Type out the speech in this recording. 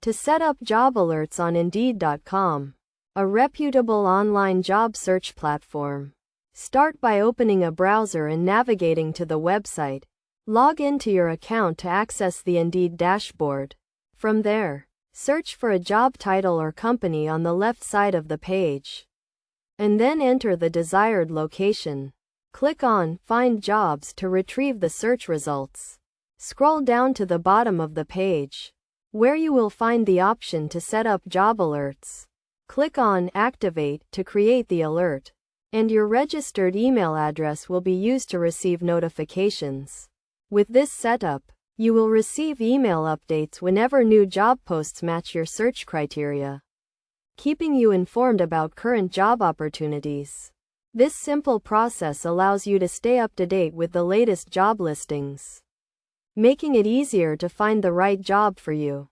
To set up job alerts on Indeed.com, a reputable online job search platform. Start by opening a browser and navigating to the website. Log into your account to access the Indeed dashboard. From there, search for a job title or company on the left side of the page, and then enter the desired location. Click on Find Jobs to retrieve the search results. Scroll down to the bottom of the page, where you will find the option to set up job alerts. Click on Activate to create the alert, and your registered email address will be used to receive notifications. With this setup, you will receive email updates whenever new job posts match your search criteria, keeping you informed about current job opportunities. This simple process allows you to stay up to date with the latest job listings, making it easier to find the right job for you.